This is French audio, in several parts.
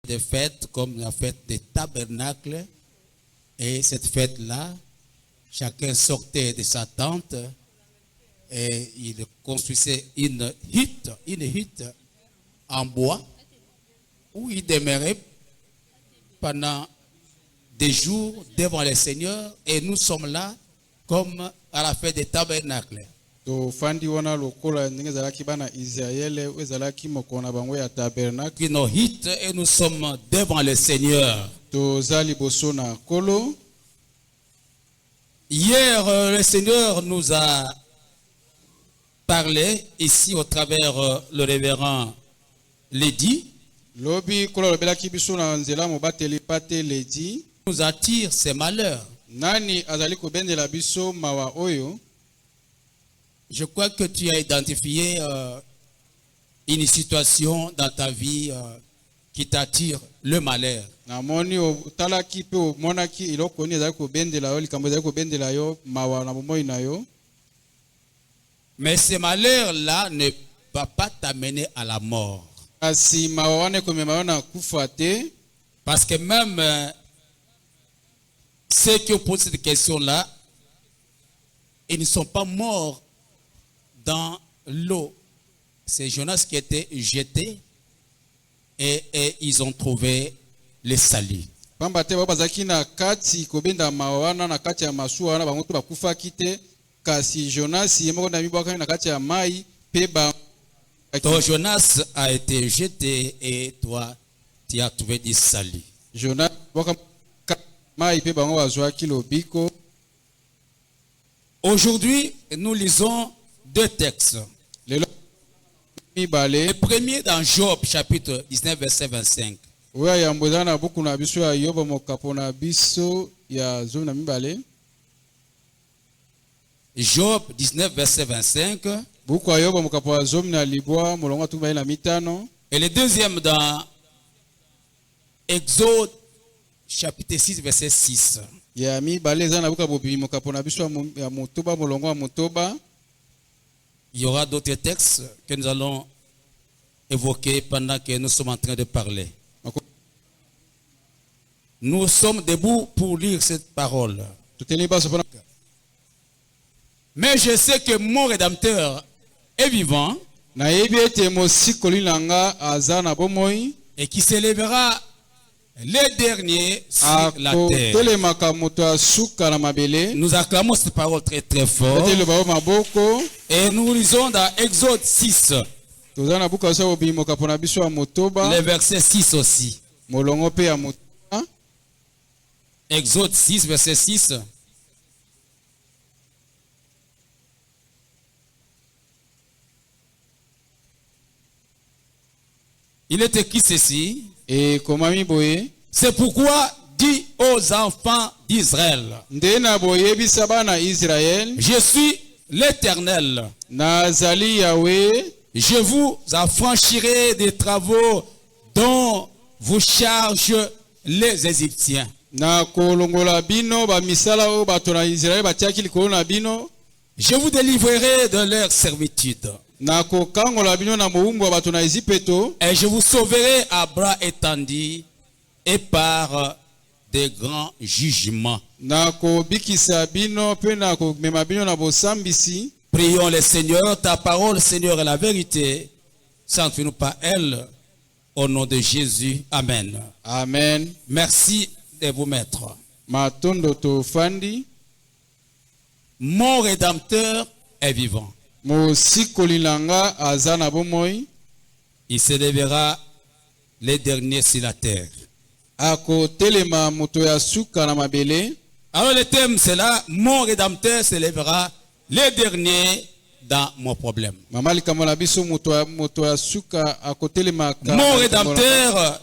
des fêtes comme la fête des tabernacles. Et cette fête-là, chacun sortait de sa tente et il construisait une hutte en bois où il demeurait pendant des jours devant le Seigneur. Et nous sommes là comme à la fête des tabernacles. Qui nos hits et nous sommes devant le Seigneur. Hier, le Seigneur nous a parlé ici au travers le révérend Lady. Nous attire ses malheurs. Je crois que tu as identifié une situation dans ta vie qui t'attire le malheur. Mais ces malheurs-là ne vont pas t'amener à la mort. Parce que même ceux qui ont posé cette question-là, ils ne sont pas morts dans l'eau. C'est Jonas qui était jeté et ils ont trouvé le salut. Ton Jonas a été jeté et toi, tu as trouvé du salut. Aujourd'hui, nous lisons deux textes. Le premier dans Job, chapitre 19, verset 25. Job 19, verset 25. Et le deuxième dans Exode, chapitre 6, verset 6. Il y aura d'autres textes que nous allons évoquer pendant que nous sommes en train de parler. Nous sommes debout pour lire cette parole. Mais je sais que mon Rédempteur est vivant et qui s'élèvera les derniers sur la terre. Nous acclamons cette parole très très fort. Et nous lisons dans Exode 6. Le verset 6 aussi. Exode 6, verset 6. Il est écrit ceci. C'est pourquoi dis aux enfants d'Israël, je suis l'Éternel. Je vous affranchirai des travaux dont vous chargent les Égyptiens. Je vous délivrerai de leur servitude. Et je vous sauverai à bras étendus et par des grands jugements. Prions le Seigneur, ta parole, Seigneur, est la vérité. Sanctifie-nous par elle, au nom de Jésus. Amen. Amen. Merci de vous mettre. Mon Rédempteur est vivant. Il s'élèvera les derniers sur la terre. Alors le thème c'est là, mon Rédempteur s'élèvera les derniers dans mon problème. Mon Rédempteur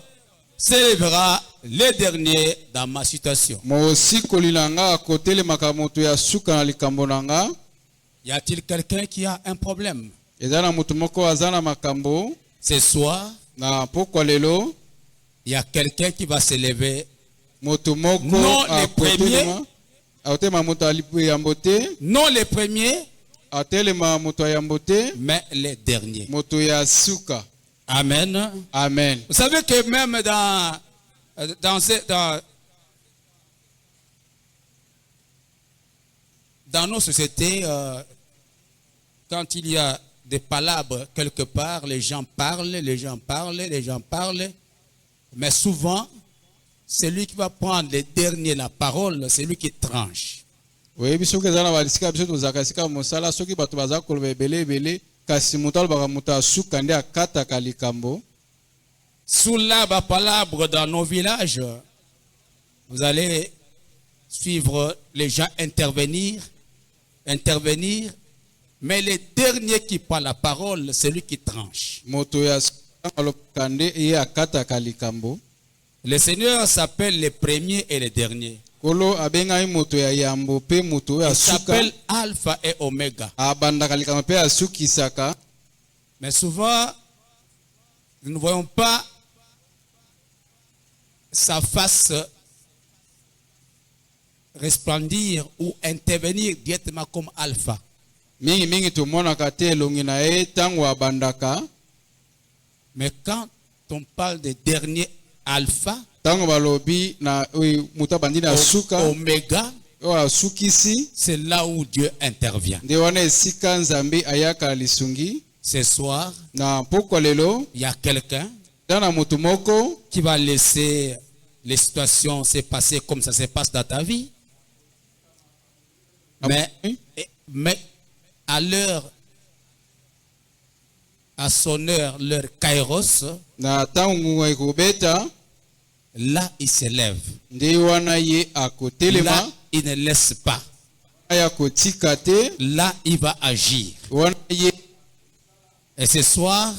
s'élèvera les derniers dans ma situation. Y a-t-il quelqu'un qui a un problème? Ce soir, il y a quelqu'un qui va s'élever. Non les premiers. Non les premiers. Mais les derniers. Amen. Amen. Vous savez que même dans nos sociétés, quand il y a des palabres quelque part, les gens parlent, mais souvent, celui qui va prendre les derniers la parole, c'est lui qui tranche. Oui, biso ke zana balisika biso tozakasika mosala soki bato baza koloba ebele kasi mutal baka muta suka nde akataka likambo. Sous la palabre dans nos villages, vous allez suivre les gens intervenir, mais les derniers qui prennent la parole, c'est lui qui tranche. Le Seigneur s'appelle les premiers et les derniers. Il s'appelle Alpha et Oméga. Mais souvent, nous ne voyons pas sa face resplendir ou intervenir directement comme Alpha. Mais quand on parle de dernier Alpha, Oméga, c'est là où Dieu intervient. Ce soir, il y a quelqu'un qui va laisser les situations se passer comme ça se passe dans ta vie. Mais à son heure, leur kairos, là il s'élève. Là il ne laisse pas. Là il va agir. Et ce soir,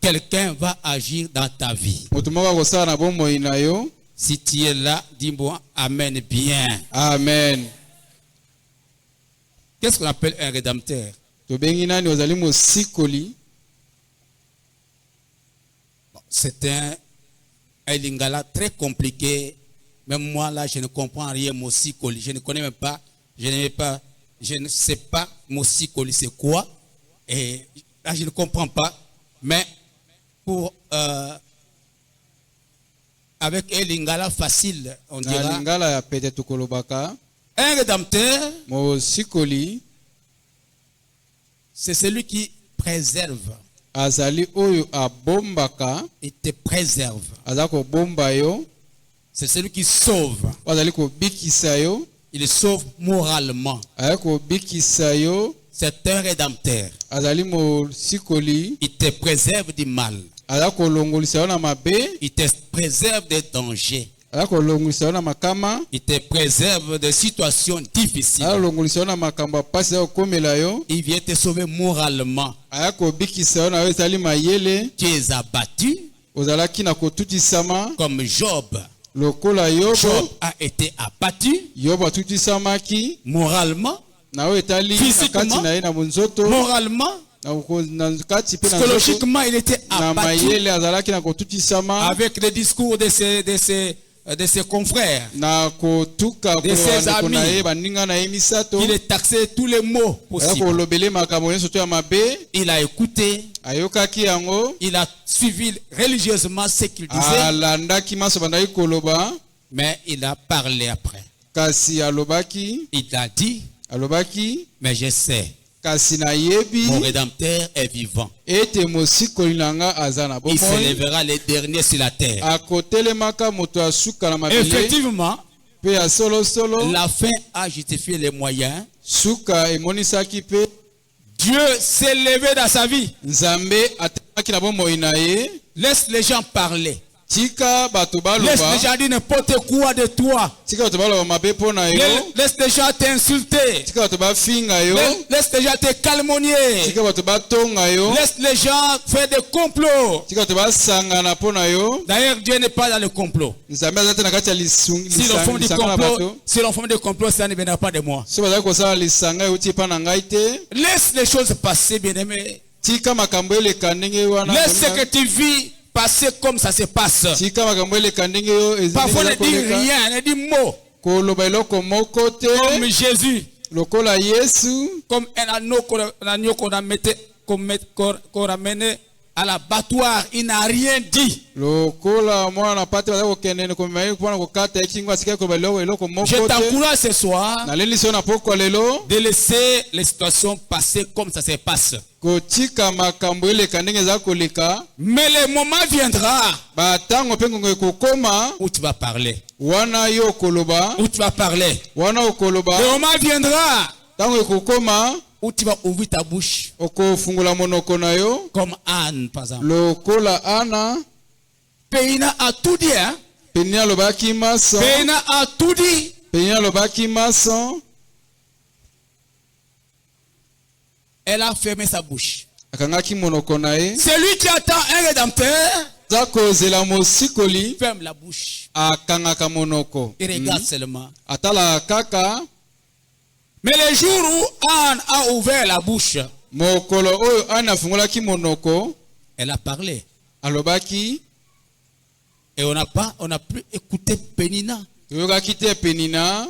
quelqu'un va agir dans ta vie. Si tu es là, dis-moi Amen bien. Amen. Qu'est-ce qu'on appelle un rédempteur? C'est un lingala très compliqué. Même moi là, je ne comprends rien. Mosikoli, je ne connais même pas. Je ne sais pas Mosikoli c'est quoi. Et là, je ne comprends pas. Mais pour avec un lingala facile, on dira. Un rédempteur, c'est celui qui préserve. Il te préserve. C'est celui qui sauve. Il sauve moralement. C'est un rédempteur. Il te préserve du mal. Il te préserve des dangers. Il te préserve des situations difficiles. Il vient te sauver moralement. Tu es abattu comme Job. Job a été abattu moralement, physiquement, moralement. Psychologiquement, il était abattu avec les discours de ses confrères, de ses amis. Il a taxé tous les mots possibles. Il a écouté. Il a suivi religieusement ce qu'il disait. Mais il a parlé après. Il a dit, mais je sais. Mon rédempteur est vivant. Il s'élèvera les derniers sur la terre. Effectivement, la fin a justifié les moyens. Dieu s'est levé dans sa vie. Laisse les gens parler. Laisse les gens dire n'importe quoi de toi. Laisse les gens t'insulter. Laisse les gens te calomnier. Laisse les gens faire des complots. D'ailleurs, Dieu n'est pas dans le complot. Si l'on forme des complots, ça ne viendra pas de moi. Laisse les choses passer, bien-aimé. Laisse ce que tu vis passer comme ça se passe. Parfois ne dis rien, ne dis mot. Comme Jésus. Comme un agneau qu'on a amené à l'abattoir, il n'a rien dit. lokola mwana pate baza kokende komema mpona kokata ekingo asika koloba eloko moko Je te t'encourage ce soir nalelisi yo na pokwa lelo de laisser les situations passer comme ça se passe. kotika makambo eleka ndenge eza koleka Mais le moment viendra batango mpe ngongo ekokoma où tu vas parler. wana yo okoloba Où tu vas parler. wana okoloba Le moment viendra ntango ekokoma où tu vas ouvrir ta bouche. okofungula monoko na yo Comme Anne, par exemple. lokola ana Péina a tout dit, hein? peni alobaki maso Péina a tout dit. peni alobaki maso Elle a fermé sa bouche. akangaki monoko na ye Celui qui attend un rédempteur, aza kozela mosikoli ferme la bouche. akangaka monoko Il regarde seulement. atala kaka Mais le jour où Anne a ouvert la bouche, mokolo oyo ana afungolaki monoko elle a parlé. alobaki Et on n'a plus écouté Pénina. toyokaki te penina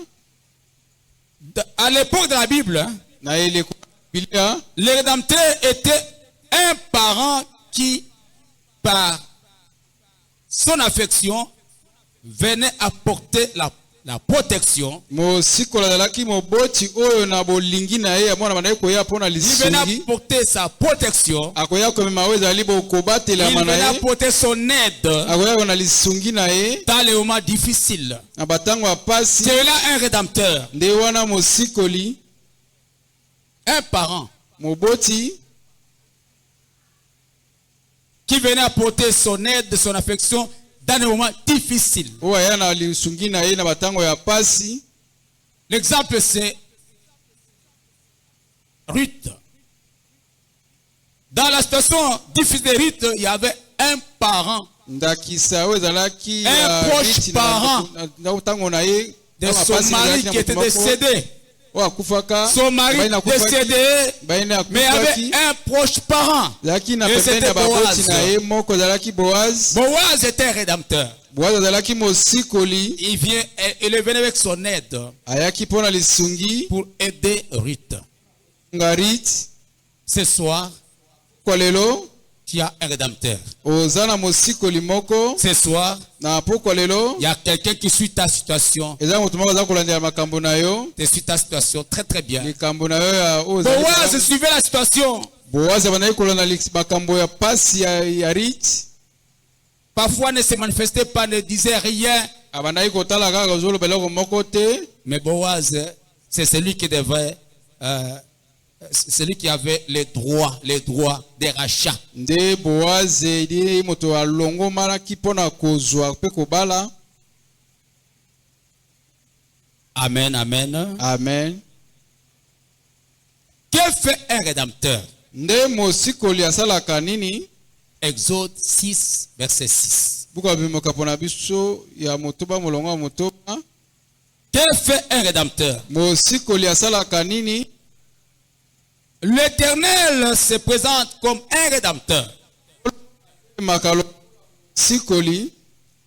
À l'époque de la Bible, hein, na eleko bilia le rédempteur était un parent qui, par son affection, venait apporter la protection. mosikolo azalaki moboti oyo na bolingi na ye ya mwana bandaki koya mpona Il venait lisungi apporter sa protection. akoya komema oyo ezali bokobatela Il na venait ye apporter son aide akoya kona lisungi na ye dans les moments difficiles. na batango ya pasi C'est là un rédempteur, nde wana mosikoli un parent moboti qui venait apporter son aide, son affection dans les moments difficiles. oyo aya na lisungi na ye na batango ya pasi. L'exemple, c'est Ruth. Dans la situation difficile de Ruth, il y avait un parent ndakisa oyo ezalaki Un proche parent na ntango na ye de son mari qui était décédé. oyo akufaka Son mari décédé, baine mais il y avait akufaki un proche parent. ezalaki na Et pembeni c'était ya baboti Boaz. na ye moko ezalaki boaz Boaz était un rédempteur. boaz azalaki mosikoli Il venait avec son aide ayaki mpo na lisungi pour aider Ruth. ngarit Ce soir, kwa lelo tu as un rédempteur. oza na mosikoli moko Ce soir, na pokwa lelo il y a quelqu'un qui suit ta situation. eza moto moko aza kolandela makambo na yo Tu suis ta situation très très bien. likambo na yo ya oyo ezali Boaz malamu. suivait la situation. boaz abandaki kolanda makambo ya pasi ya rit Parfois ne se manifestait pas, ne disait rien. abandaki kotala kaka ozoloba eloko moko te Mais Boaz, c'est celui qui devait, celui qui avait les droits des rachats. nde boaz ndi moto alongomalaki mpona kozwa mpe kobala. Amen, amen. Amen. Que fait un rédempteur? Nde mosikoli asalaka nini? Exode 6, verset 6. Buka bimoka pona biso ya motoba molongo ya motoba. Que fait un rédempteur? Mosikoli asalaka nini? L'Éternel se présente comme un rédempteur. Makalo sikoli.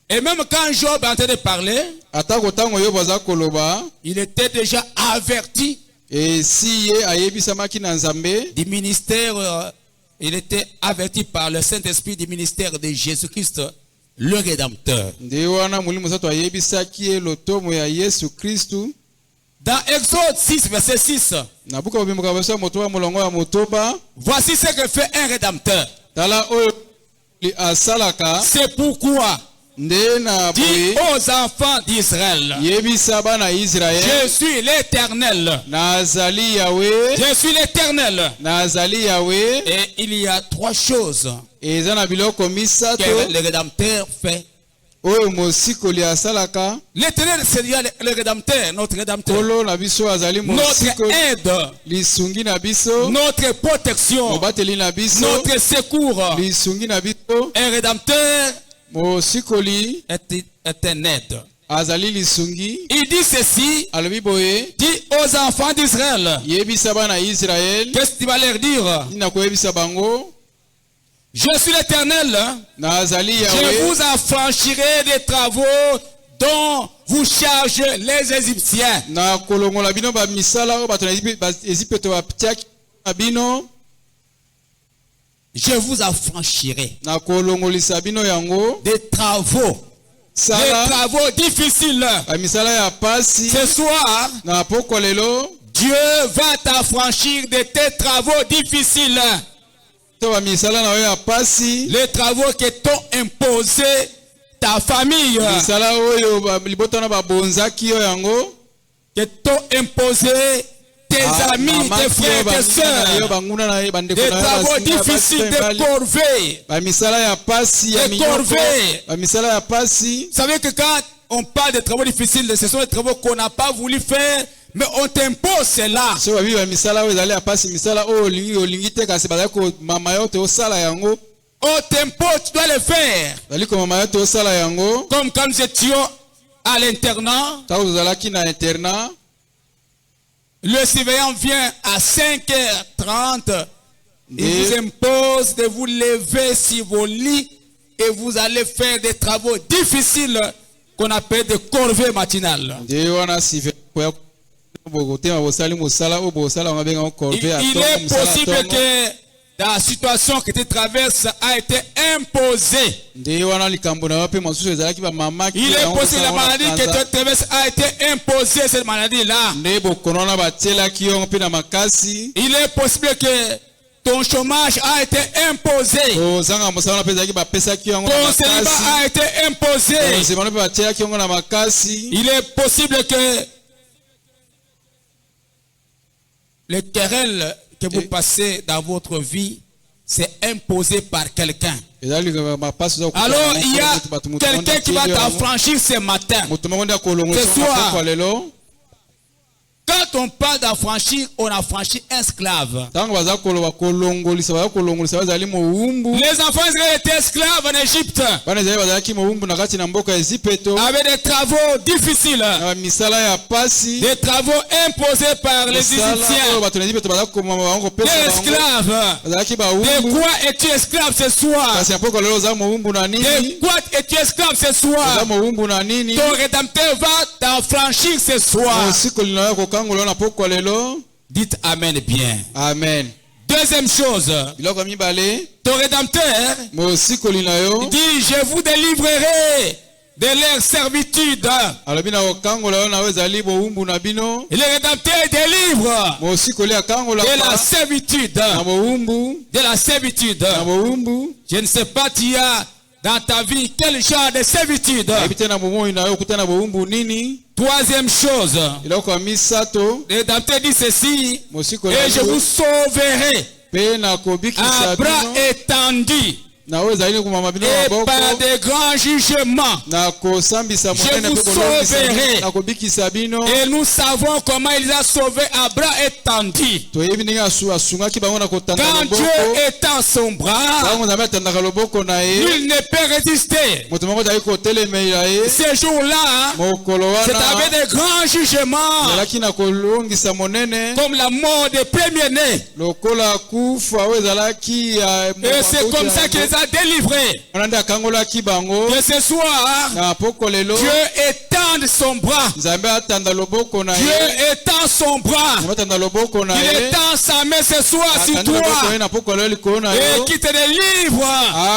Et même quand Job est en train de parler, atako tango yo baza koloba, il était déjà averti et si ye ayebisamaki na Nzambe, du ministère, il était averti par le Saint-Esprit du ministère de Jésus-Christ, le Rédempteur. nde wana mulimo sato ayebisaki ye lotomo ya Yesu Kristu. Dans Exode 6, verset 6, Na buka bimoka baso motoba molongo ya motoba, voici ce que fait un rédempteur. tala oyo asalaka. C'est pourquoi Nde na dis boye aux enfants d'Israël, yebisa bana Israel, je suis l'Éternel. nazali Yahweh, Je suis l'Éternel. nazali Yahweh. Et il y a trois choses Eza na biloko misato que le Rédempteur fait. oyo mosikoli asalaka. L'Éternel, c'est le Rédempteur, notre Rédempteur. Kolo na biso azali Notre mosikoli, aide, lisungi na biso, notre protection, mobateli na biso, notre secours. lisungi na biso. Un Rédempteur Mosikoli est un aide. azali lisungi. Il dit ceci, Alobi boye, dit aux enfants d'Israël. yebisa bana Israel, Qu'est-ce que tu vas leur dire? nina koyebisa bango, Je suis l'Éternel. nazali Je Yahweh. vous affranchirai des travaux dont vous chargez les Égyptiens. Na kolongola bino ba misala oyo bato na Égypte batiaki na bino. je vous affranchirai na kolongolisa bino yango des travaux. Des sala travaux difficiles. misala ya pasi Ce soir, na poko lelo Dieu va t'affranchir de tes travaux difficiles. to ba misala na yo ya pasi Les travaux que t'ont imposé ta famille, misala oyo libota na babonzaki yo yango que t'ont imposé tes amis, tes frères, tes sœurs, des travaux difficiles, des corvées. ba misala ya pasi ya Des minyoko corvées. ba misala ya pasi. Vous savez que quand on parle de travaux difficiles, ce sont des travaux qu'on n'a pas voulu faire, mais on t'impose cela. So babi ba misala oyo ezali ya pasi misala oyo olingi te kasi bazali ko mama yo te osala yango On t'impose, tu dois le faire. bazali ko mama yo te osala yango Comme quand nous étions à l'internat, ntango tozalaki na internat le surveillant vient à 5h30. Il Et- vous impose de vous lever sur vos lits et vous allez faire des travaux difficiles qu'on appelle des corvées matinales. nde wana sive koya bokotema bosali mosala oyo bosala yango abenga corvée Il atongo est mosala possible tongo que la situation que tu traverses a été imposée. nde wana likambo na yo mpe mosusu ezalaki bamamaki Il est yango possible que la kosala ngo na maladie que kanza. tu traverses a été imposée, cette maladie-là. nde bokono wana batielaki yango mpe na makasi Il est possible que ton chômage a été imposé. kozanga mosala wana mpe ezalaki bapesaki yango na Ton célibat makasi a été imposé. kozemana mpe batielaki yango na makasi Il est possible que les querelles que vous passez dans votre vie, c'est imposé par quelqu'un. ezali mapasi oza kokuta Alors na il y a mokolo, bato moto quelqu'un qui va moto yango. t'affranchir ce matin. moto moko nde akolongolisa Ce soir. mapoko lelo Quand on parle d'affranchir, on affranchit un esclave. ntango baza koloba kolongolisa baza kolongolisa bazali mowumbu Les enfants d'Israël étaient esclaves en Égypte bana ezali bazalaki mowumbu na kati na mboka ya Ezipeto avec des travaux difficiles, na bamisala ya pasi des travaux imposés par les misala oyo Égyptiens. bato na Ezipeto baza komama bango Des kopesa bango esclaves. bazalaki De bawumbu quoi es-tu esclave ce soir? kasi ya mpoka lelo oza mowumbu na De nini quoi es-tu esclave ce oza soir? mowumbu na nini Ton rédempteur va t'affranchir ce soir. mosikoli na yo kokangola na poko lelo Dites Amen bien. amen Deuxième chose, biloko ya mibale ton rédempteur mosikoli na yo dit, je vous délivrerai de leur servitude. alobi na kokangola yo na yo ezali bowumbu na bino Et le rédempteur délivre mosikoli akangolaka de la servitude. na bowumbu De la servitude. na bowumbu Je ne sais pas, tu as dans ta vie quel genre de servitude. yebi te na bomoi na yo okuta na bowumbu nini Troisième chose, eloko ya misato le rédempteur dit ceci, mosikoli et je vous sauverai mpe nakobikisa à bras bino étendus na oyo ezali komama bino et maboko par de grands jugements. nakosambisa monene vous mpe kolongisa sauverai. bino, nakobikisa bino Et nous savons comment il les a sauvés à bras étendus. toyebi ndenge asungaki bango na kotanda Quand loboko Dieu étend son bras, ntango nzambe atandaka loboko na ye nul ne peut résister. moto moko azali kotelemela ye Ces jours-là, mokolo c'est wana avec des grands jugements, ezalaki na kolongisa monene comme la mort des premiers-nés. lokola kufa oyo ezalaki ya Et c'est comme ça qu'il les a délivrés. wana nde akangolaki bango Que ce soir, na poko lelo Dieu étende son bras. nzambe atanda loboko na Dieu ye étend son bras. nzambe atanda loboko na Il ye étend sa main ce soir sur atandi loboko ye toi na poko lelo likolo na et yo qui te délivre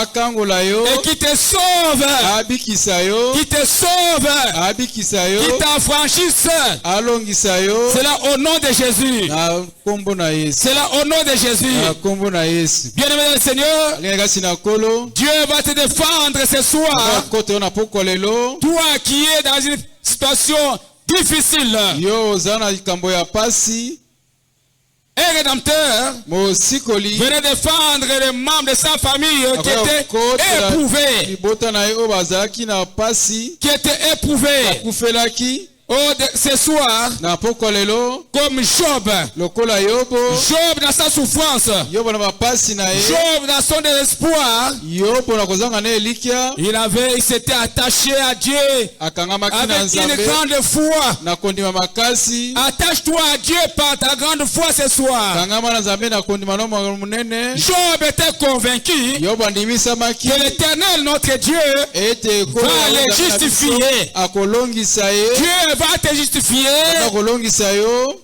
akangola yo et qui te sauve, abikisa yo qui te sauve, abikisa yo qui t'affranchisse. alongisa yo C'est là au nom de Jésus. na nkombo na yesu C'est là au nom de Jésus. na nkombo na yesu Bien-aimé dans le Seigneur, alingi kasi na kolo Dieu va te défendre ce soir. kote yo na poko lelo Toi qui es dans une situation difficile, yo oza na likambo ya pasi un rédempteur mosikoli venait défendre les membres de sa famille qui étaient kotela éprouvés. libota na ye oyo bazalaki na pasi Qui étaient éprouvés. akufelaki Ce soir, na poko lelo comme Job. lokola yobo Job dans sa souffrance. yobo na bapasi na ye Job dans son désespoir. yobo na kozanga na elikya Il s'était attaché à Dieu akangamaki na avec une nzambe grande foi. na kondima makasi Attache-toi à Dieu par ta grande foi ce soir. kangama na nzambe na kondima no monene Job était convaincu yobo andimisamaki que l'Éternel, notre Dieu, ete va le justifier. akolongisa ye Dieu va te justifier akolongisa yo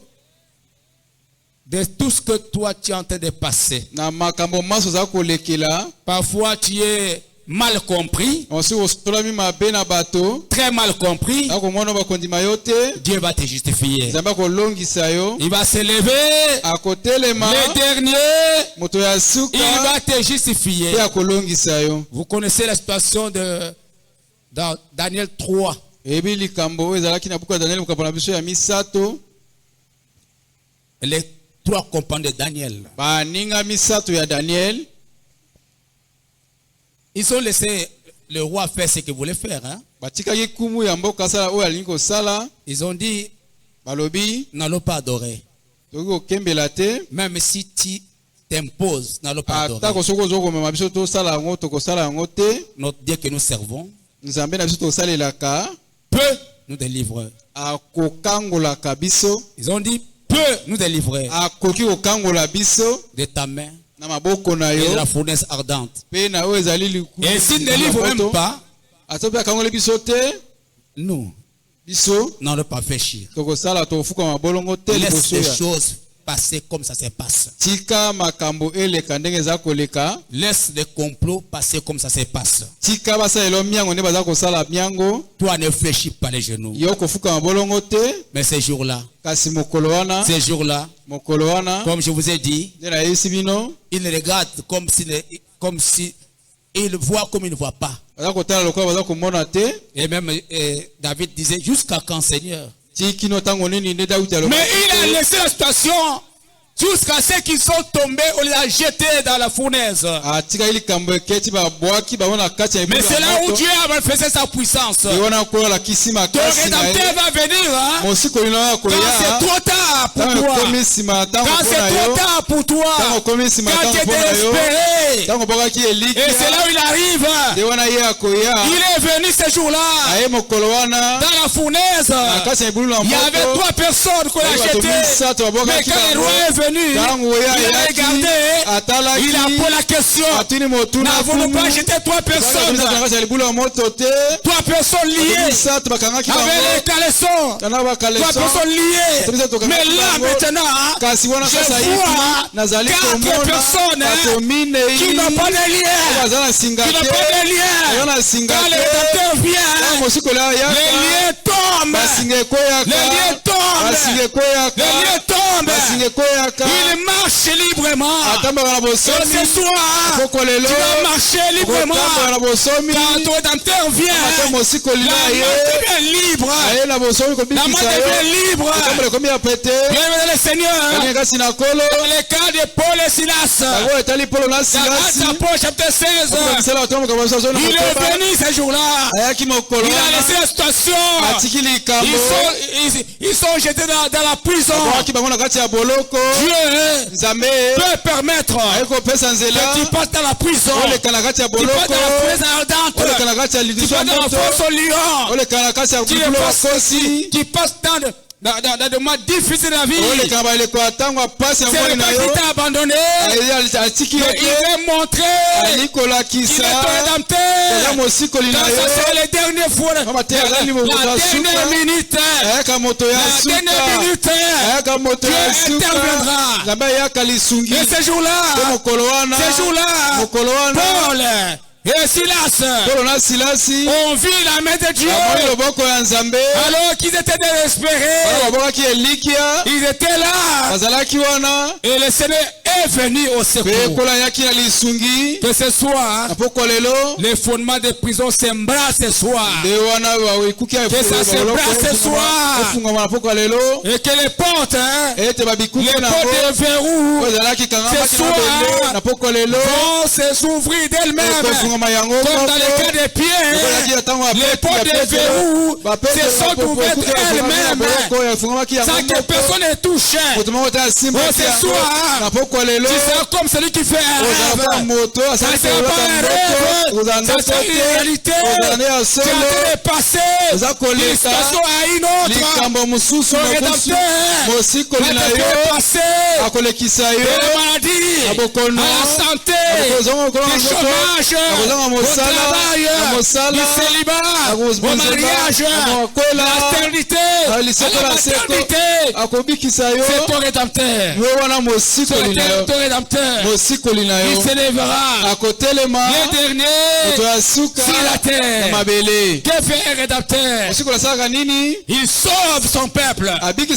de tout ce que toi tu es en train de passer. Na makambo maso za kolekela. Parfois tu es mal compris, Onsi osolami mabe na bato. très mal compris. Akomona bakondima yo te. Dieu va te justifier. Nzambe akolongisa yo. Il va se lever. Akotelema. Le dernier, Moto ya suka. il va te justifier. Pe akolongisa yo. Vous connaissez la situation dans Daniel 3. Ebi likambo oyo ezalaki na buku ya Daniel mokambo na biso ya misato. Les 3 compagnons de Daniel. Baninga misato ya Daniel. Ils ont laissé le roi faire ce qu'il voulait faire. Hein? Batikaki kumu ya mboka sala oyo alingi kosala. Ils ont dit, Balobi. n'allons pas adorer. Toki kokembela te. Même si tu t'imposes, n'allons pas adorer. Atako soko zoko mema biso tosala yango tokosala yango te. Notre Dieu que nous servons Nzambe na biso tosalelaka. peut nous délivrer. Akokangolaka biso. Ils ont dit, peut nous délivrer Akoki kokangola biso. de ta main Na maboko na et de yo. la fournaise ardente. Pe na oyo ezali likulu. Et s'il ne délivre même pas, Atopi akangole biso te. nous Biso. n'allons pas faire chier. Tokosala tofuka mabolongo te Laisse liboso les ya. choses passer comme ça se passe. Tika makambo eleka ndenge eza koleka. Laisse les complots passer comme ça se passe. Tika basalelo miango nde baza kosala miango. Toi ne fléchis pas les genoux. Yo kofuka mabolongo te. Mais ces jours-là, Kasi mokolo wana. ces jours-là, Mokolo wana. comme je vous ai dit, Nde na yesi bino. ils regardent comme si ils voient comme ils ne voient pas. Baza kotala lokola baza komona te. Et même David disait, jusqu'à quand, Seigneur? Tikino tango nini nde Daudi aloba. Mais il a laissé la situation jusqu'à ce qu'ils sont tombés, on les a jetés dans la fournaise. Atika ili kambo eketi babwaki babona kati ya Mais ibulu c'est ya là où moto. Dieu a manifesté sa puissance. Ewana kola kisima Ton kasi na rédempteur ye. va venir, hein? Mosiko lina Quand koya. c'est trop tard pour Tango toi. komi sima tango Quand c'est pona trop yo. tard pour toi. Tango komi sima Quand tango tu es pona yo. désespéré. Tango bokaki eliki. Et c'est là où il arrive. Ewana ye akoya. Il est venu ce jour-là Aye mokolo wana. dans la fournaise. Na kasi ya ibulu na Il y moto. avait 3 personnes qu'on a Bato jetées. misato Mais babokaki quand le bango. roi est venu, Tango il ya a ayaki. regardé. Atalaki. Il a posé la question. Atuni motuna N'avons-nous kumu. pas jeté 3 personnes? Bakangaki ya libulu ya moto te. 3 personnes liées Misato bakangaki bango. avec les caleçons. Tana 3 bakaleso. personnes liées. Mais là maintenant, Kasi wana sasa je hivi vois nazali 4 komona personnes bato minei qui n'ont pas de lien. baza na singa Qui n'ont te pas de lien. baza na singa Quand le te rédempteur Tango vient, mosiko la les yaka liens tombent. basinga Les ekoyaka liens tombent. basinga ekoyaka Les liens tombent. basinga ekoyaka Il marche librement. atambaka na Et bosomi ce soir, koko lelo tu vas marcher librement. kotambaka na bosomi Quand ton rédempteur ate vient, mosiko la lila main ye devient libre. aye na bosomi La main kobikisa yo devient libre. ekombo ekomi ya pete Bien-aimé le Seigneur, balinga kasi na kolo dans le cas de Paul et Silas, yango etali polo na dans silasi Actes Apôtres chapitre 16, bisala batomboka basoso na il est motoba venu ce jour-là. ayaki mokolo Il a wana laissé la situation. atiki likambo Ils sont jetés dans la prison. abwaki bango na kati ya boloko Dieu nzambe peut permettre aye kopesa nzela que tu passes dans la prison. oleka na kati ya Tu passes boloko dans la prison ardente. oleka na kati ya Tu lidiso ya passes dans la moto force au lion. oleka na kati ya Tu bibulu ya passes kosi tu passes dans des moments difficiles de la vie. oleka na baleko ya ntango ya pasi ya C'est moi le na pas yo qui t'a abandonné. atiki yo Mais il te veut montrer ali qu'il kolakisa est ton eza rédempteur. mosikoli na Dans yo c'est les dernières fois. Mama te azali moto La ya dernière suka minute. ayaka moto ya La suka dernière minute. ayaka moto ya Dieu suka interviendra. nzambe ayaka lisungi Et ce te jour-là, mokolo wana mokolo wana Paul et Silas polo na silasi ont vu la main de Dieu amoni loboko ya nzambe alors qu'ils étaient désespérés. wana babokaki elikya Ils étaient là bazalaki wana et le Seigneur est venu au mpe secours. ekola ayaki na lisungi Que ce soir, na poko lelo les fondements des prisons s'embrassent ce soir. nde wana ekuki ya Que ça se brasse ce soir. efungama na poko lelo Et que les portes, ete les babikuki portes nango des verrous oyo ezalaki kangamaki Ce na soir, bende na poko lelo vont s'ouvrir d'elles-mêmes. ekofungama yango Comme dans le moko cas des pieds, ekolaki ya ntango ya les pete portes ya des Petro, verrous bapete se sont bapopo, ouvertes ekuki efungami na elles-mêmes boloko, efungamaki yango sans que moko. personne ne touche. moto moko te asimbaki Oh, ce yango soir, na poko lelo Tu seras comme celui qui fait un ozala rêve. moto Ça asali ne sera kolaka pas un ndoto rêve, ozala ça ndoto sera une te réalité. ozala nde ya Tu es solo en train de passer oza d'une koleka situation à une autre. likambo mosusu Ton mokusu rédempteur mosikoli va na te yo faire passer akolekisa de yo la maladie na bokono à la santé, du chômage, au travail, du célibat, au mariage, la stérilité, à la maternité. C'est ton rédempteur. C'est ton rédempteur. Il s'élèvera. Le dernier sur la terre. Que fait un rédempteur? Il sauve son peuple. Que Dieu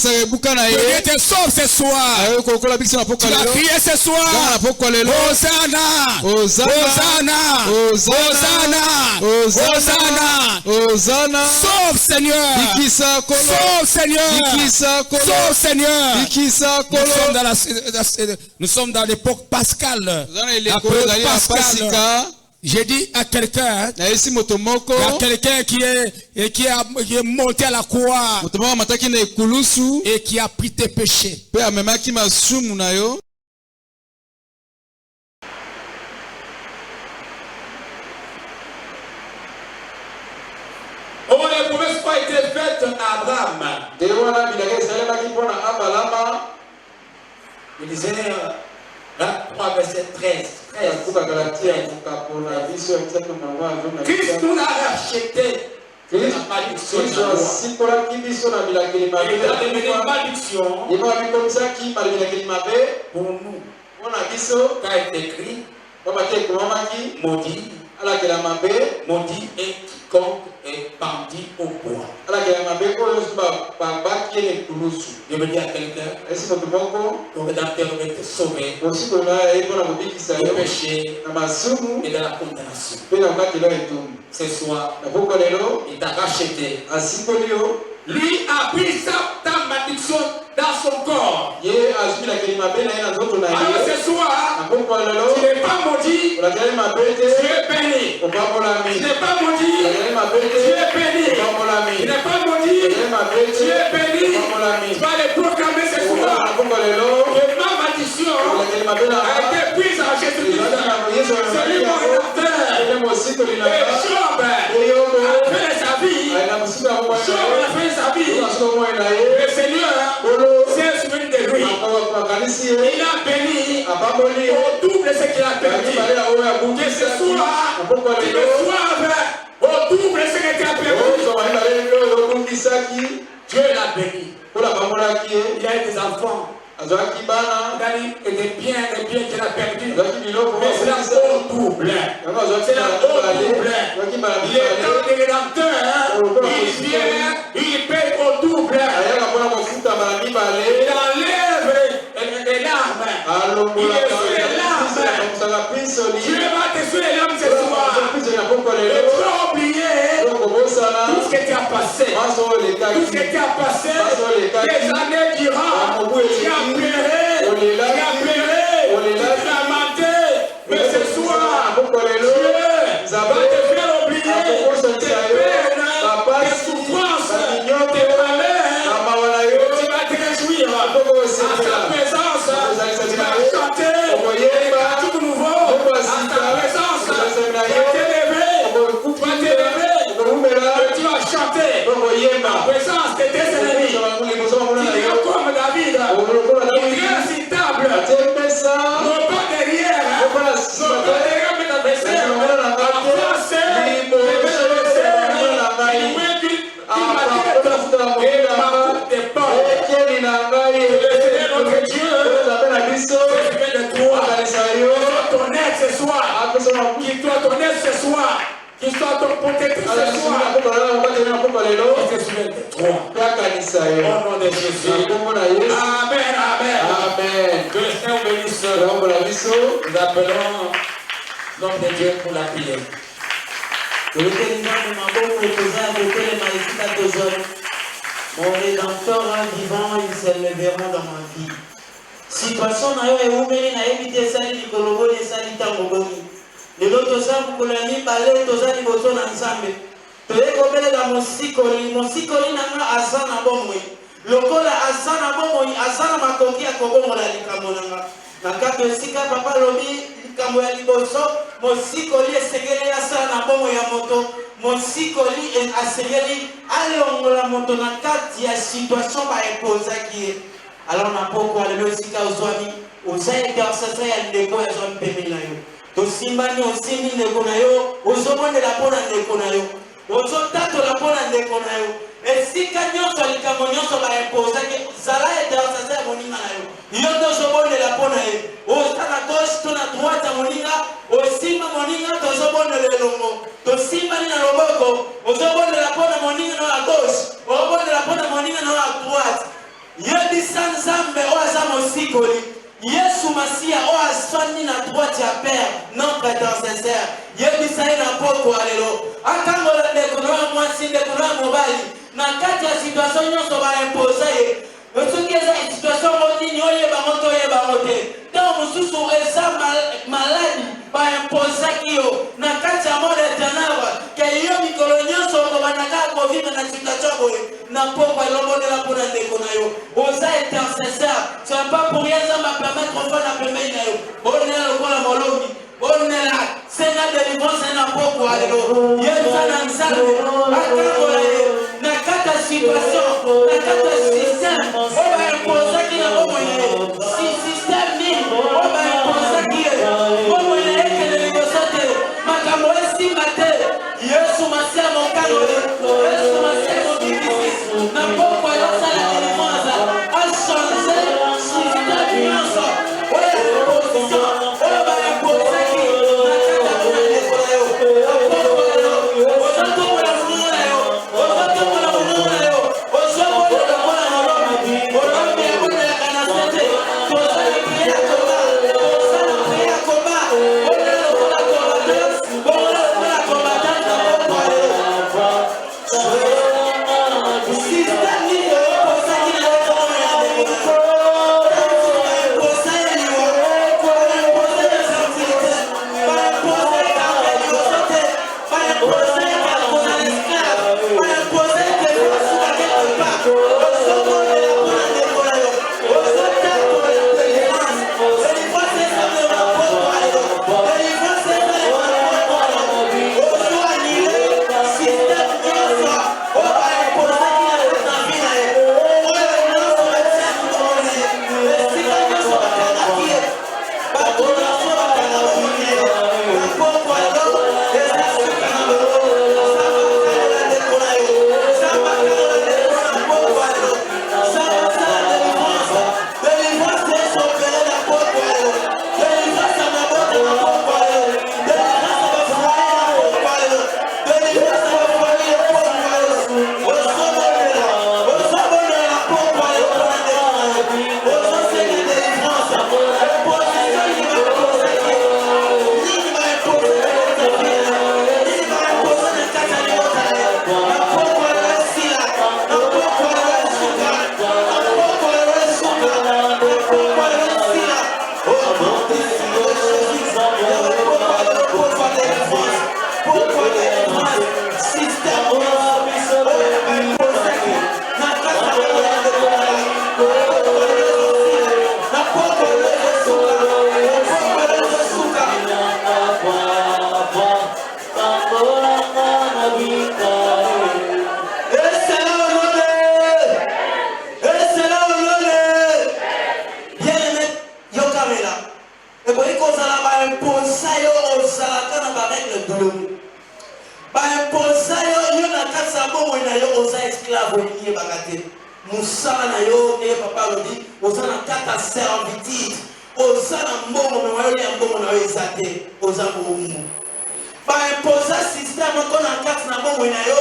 te sauve ce soir. Tu vas crier ce soir. Hosanna. Hosanna. Hosanna. Hosanna. Sauve Seigneur. Sauve Seigneur. Sauve Seigneur. Nous sommes dans l'époque pascale. J'ai dit à quelqu'un, il y a quelqu'un qui est monté à la croix et qui a pris tes péchés. Oh, les promesses pas été faites à Abraham. Il disait, là, 3 verset 13. Christ nous a racheté de la malédiction. Il a devenu malédiction pour nous. Car il est écrit, maudit et quiconque est pendu au bois. Je veux dire à quelqu'un, ton rédempteur va te sauver du péché et de la condamnation. Ce soir, il t'a racheté. Lui a pris ta malédiction dans son corps. Alors ce soir, tu n'es pas maudit, tu es béni. Tu n'es pas maudit, tu es béni. Tu n'es pas maudit, tu es béni. Tu vas les proclamer ce soir. Que ma malédiction a été prise en Jésus-Christ. C'est lui mon rédempteur. Et Job a fait sa vie. Job a fait sa vie. Le Seigneur s'est souvenu de lui. Il a béni au double ce qu'il a perdu. Que ce soit, tu reçoives au double ce que tu as perdu. Dieu l'a béni. Il a eu des enfants. Il a eu des biens qu'il a perdus. Mais c'est la au double. C'est la au double. Il est dans les rédempteurs. Il vient, il paye au double. Il enlève les larmes. Il essuie les larmes. Dieu va t'essuyer les larmes ce soir. Et tu vas oublier tout ce que tu as passé. Tout ce que tu as passé. Des années durant. Tu as pleuré. Tu as lamenté. Mais ce soir, Dieu va te faire oublier tes peines, tes souffrances, tes malheurs. Tu vas te réjouir à sa présence. Tu vas chanter tout nouveau à sa présence. Tu vas t'élever. Tu vas chanter en présence de tes ennemis. Tu diras comme David, il est incitable. Non pas derrière, non pas derrière mes adversaires. En face, mes adversaires, il met ma tête et ma coupe d'épaule. Le Seigneur notre Dieu, c'est de toi. Qu'il soit ton aide ce soir. Qu'il soit ton aide ce soir. Qu'il soit ton protecteur ce soir. Il se souvient de toi. Au nom de Jésus. Amen, amen. Que le Seigneur bénisse. Nous appelons l'homme de Dieu pour la prière. Mon rédempteur vivant, ils s'élèveront dans ma vie. Situation na yo eumeli na ebite sali likolobo de sali tamboboni. Lelo toza bukolani bale toza liboso na Nzambe. Toye kobelela mosikoli nanga azana bomoi. Lokola azana bomoi azana makoki ya kobomola likambo nanga. Na kati esika papa lobi likambo ya liboso mosikoli esengeli asala na bomoi ya moto. Mosikoli asengeli aliongola moto na kati ya situation ba ekozaki. Alors na poko alelo sika ozwami oza intercesseur ya ndeko ya zwa mpemeli na yo. tosimbani osimbi ndeko na yo ozobondela mpona ndeko na yo ozotatola mpona ndeko na yo esika nyonso likambo nyonso baimposaki zala intercesseur ya moninga na yo yo nde ozobondela mpona ye oza na gauche to na droite ya moninga osimba moninga tozobondela elongo tosimbani na loboko ozobondela mpona moninga na ya gauche ozobondela mpona moninga na ya droite yebisa nzambe oyo aza mosikoli Yesu Masia o asfani na droite ya Père notre intercesseur yebisa ye na poko alelo akangola ndeko na mwasi ndeko na mobali na kati ya situation nyonso baimpose ye soki eza situation monini oyeba moto oyeba mote ntango mosusu eza maladi baimposaki yo na kati ya mode ténèbre ke yo mikolo nyonso okobandaka kovivre na situation boye na poko elobondela mpona ndeko na yo oza intercesseur ce n'est pas pour rien nzambe apermettre ofana pembeni na yo bonela lokola molongi bonela senga délivrance na poko alelo yeza na nzambe akangola ye na kati ya situation na kati ya système oyo baimposaki na bomoi na ye si système nini oyo baimposaki ye bomoi na ye kende liboso te makambo esimba te yesu masia mokano yesu masia mokibisi na poko ayosala délivrance achange système nyonso oyo imposition oyo baimposaki na kati ya mona ndeko na yo na poko elo ozotombola monongo na yo ozotombola monongo na yo ozobondela mpona molobi molobi ebondelaka na sete tozala prie ya koba tozala prie ya koba bondela lokola combattant bondela lokola combattant na poko alelo système nini oposaki na ndeko ya ndeko na yo baimposa ya liwa baimposa ya sensibilité baimposa ya kareliose te baimposa ya kakona l'esclave baimposa ya kesuka quelque part ozobondela mpona ndeko na yo ozotatola délivrance délivrance ezambe na poko alelo délivrance ezambe na poko alelo ozoanile système nyonso oyo baimposaki na vi na ye oyo nyonso batiaki bomoi na ye esika nyonso bakangaki ye bato nyonso bakanga bomoi na ye na poko alelo eza suka na lelo zamba akangela ndeko na yo zamba akangela ndeko na poko alelo zamba asala délivrance délivrance esopele na poko alelo délivrance ya mabota na poko alelo délivrance ya bafoye na poko alelo délivrance ya bafoye na poko alelo ozobondela na poko alelo mpona ndeko na yo ozosenga délivrance eposition nini baimposaki nini baimposaki na vi na yo nini baimposa na kati ya libota na ye na poko alelo esila na poko alelo esuka na poko alelo esuka na poko alelo esila oh mon Dieu Jésus poko alelo poko délivrance poko délivrance système nyonso oyo baimposaki na kati ya libota na ndeko na ye poko alelo esila na poko alelo esuka na poko alelo esuka esela olole esela olole bien-aimé yokamela ekoki kozala baimposa yo ozalaka na baregle doloni baimposa yo na kati ya bomoi na yo oza esclave olingi yebaka te mosala na yo eye papa alobi oza na kati ya servitude oza na mbongo me wayolia ya mbongo na yo eza te oza bowumbu baimposa système moko na kati na bomoi na yo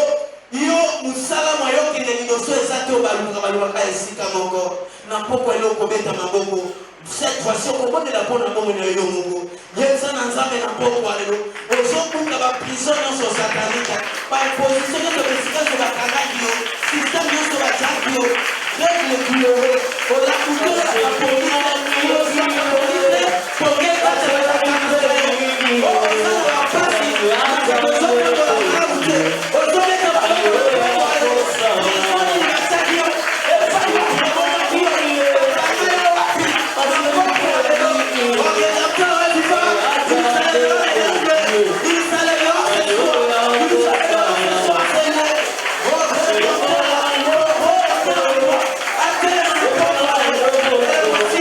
yo mosala mwa yo kende liboso eza te oyo balukaka esika moko na poko ele okobeta maboko cette fois-ci okobondela mpona bomoi na yo moko yeza na nzambe na poko alelo ozobuka baprison nyonso satanike baimposition nyonso besika nyonso bakangaki yo système nyonso batiaki yo règle douloureux olakutola poni ozapolite tokekate batakamisa yo ozala bapasi ozobeka bakamute ozobeka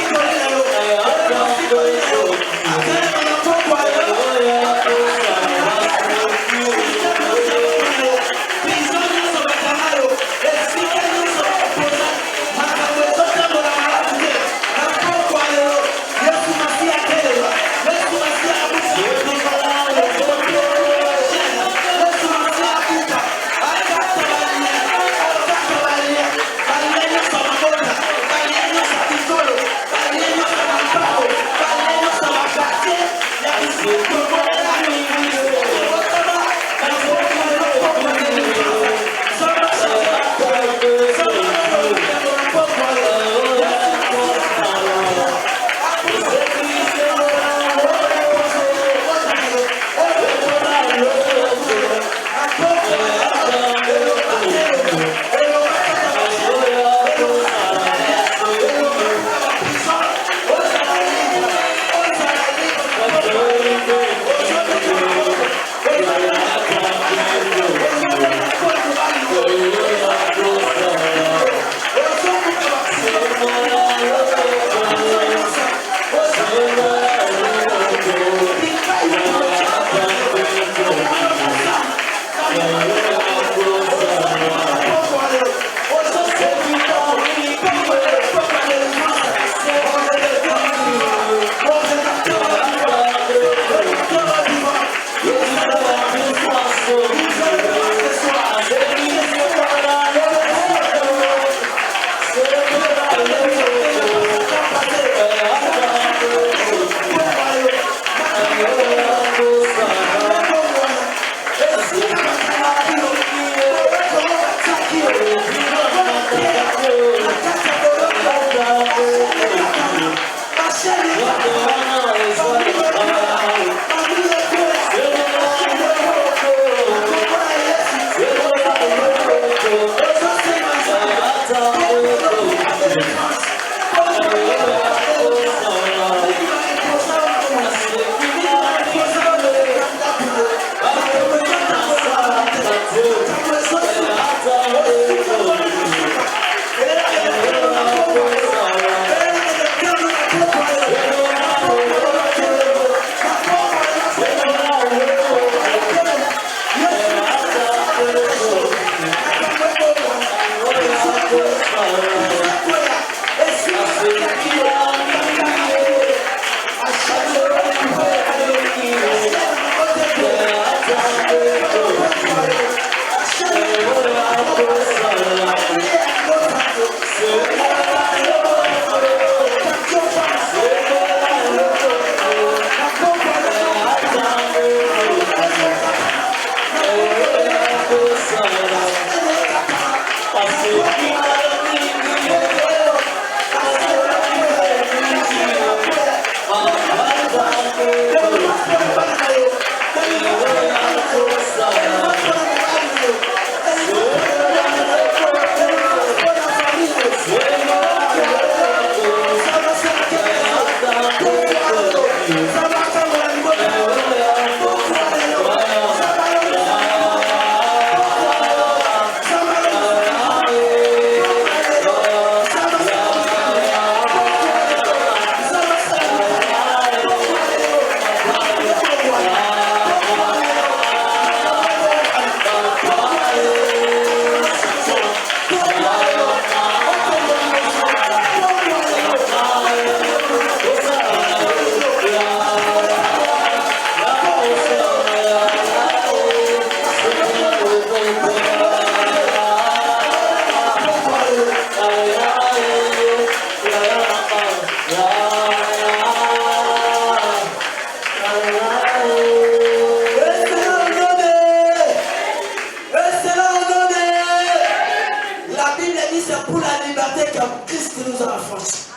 Thank you. Christ nous a affranchis.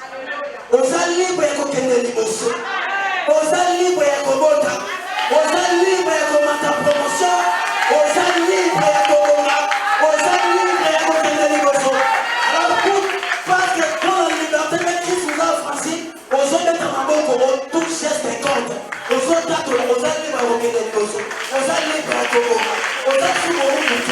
Aux libres et qu'on ait libre. Aux libres et qu'on vote. Aux libres et qu'on mette en promotion. Aux libres et qu'on vote. Aux libres et qu'on ait libre. Alors, parce que dans la liberté, mais Christ nous a affranchis, aux autres mettre en main pour tout geste et compte. Aux autres dates, aux libres et qu'on ait libre. Aux libres et qu'on vote. Aux libres et qu'on vote.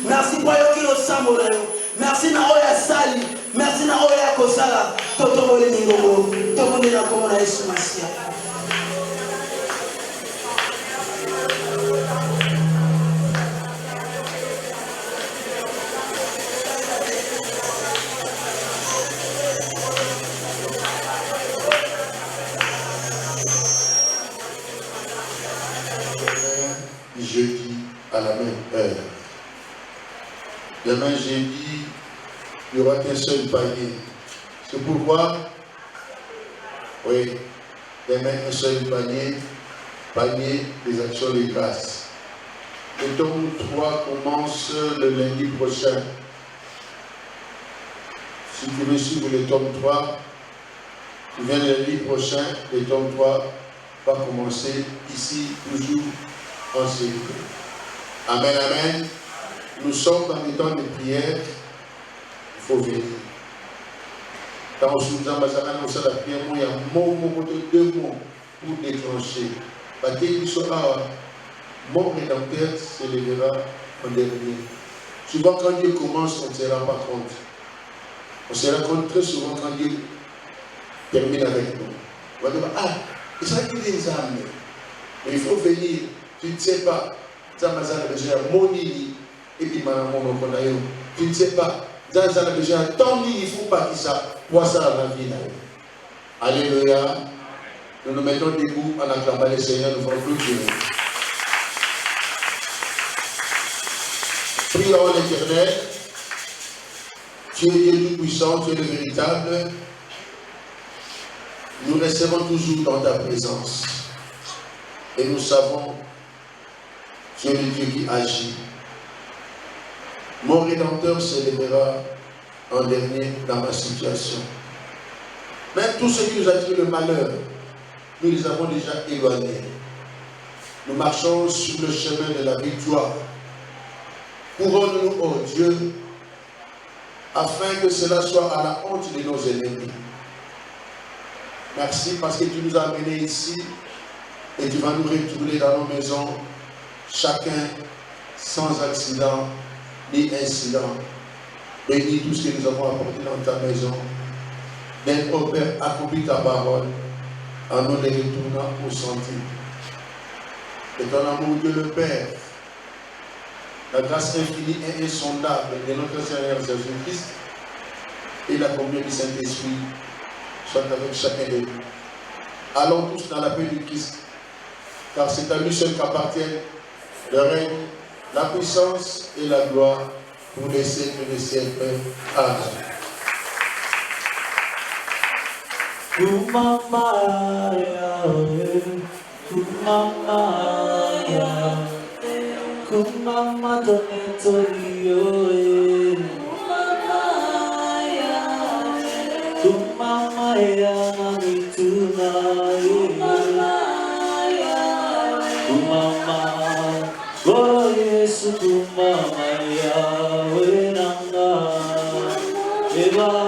Merci pour le sambo. Merci na oya sali. Merci na oya kosala. Toto mole ningogo. Toto mole na komo na Yesu Masia. Jeudi à la même heure. Demain jeudi, il n'y aura qu'un seul panier. C'est pourquoi, oui, demain un seul panier des actions de grâce. Le tome 3 commence le lundi prochain. Si tu veux suivre le tome 3, tu viens le lundi prochain, le tome 3 va commencer ici, toujours en sécurité. Amen, amen. Nous sommes dans les temps de prière, il faut venir. Quand on se dit à la prière, il y a deux mots pour déclencher. Mon rédempteur se lèvera en dernier. Souvent, quand Dieu commence, on ne se rend pas compte. On se rend compte très souvent quand Dieu termine avec nous. On va dire, ah, c'est ça qui est des âmes. Mais il faut venir. Tu ne sais pas. Ça m'a déjà moni. Et puis, tu ne sais pas. Ça m'a déjà tant il ne faut pas qu'il ça. Pour ça, la vie. Alléluia. Nous nous mettons debout en acclamant le Seigneur. Nous faisons plus de prions l'Éternel. Tu es Dieu tout-puissant, tu es le véritable. Nous resterons toujours dans ta présence. Et nous savons, tu es le Dieu qui agit. Mon Rédempteur se lèvera en dernier dans ma situation. Même tous ceux qui nous attirent le malheur, nous les avons déjà éloignés. Nous marchons sur le chemin de la victoire. Couronne-nous, oh Dieu, afin que cela soit à la honte de nos ennemis. Merci parce que tu nous as amenés ici et tu vas nous retourner dans nos maisons, chacun sans accident ni incident. Bénis tout ce que nous avons apporté dans ta maison. Même au Père, accomplis ta parole en nous les retournant au sentier. Et ton amour, Dieu le Père, la grâce infinie et insondable de notre Seigneur Jésus-Christ et la communion du Saint-Esprit soit avec chacun de nous. Allons tous dans la paix du Christ, car c'est à lui seul qu'appartiennent le règne, la puissance et la gloire pour les siècles des siècles. Amen. Kumama tonetorio Kumama ya mamituna Kumama Oh Yesu kumama ya wenanga Eva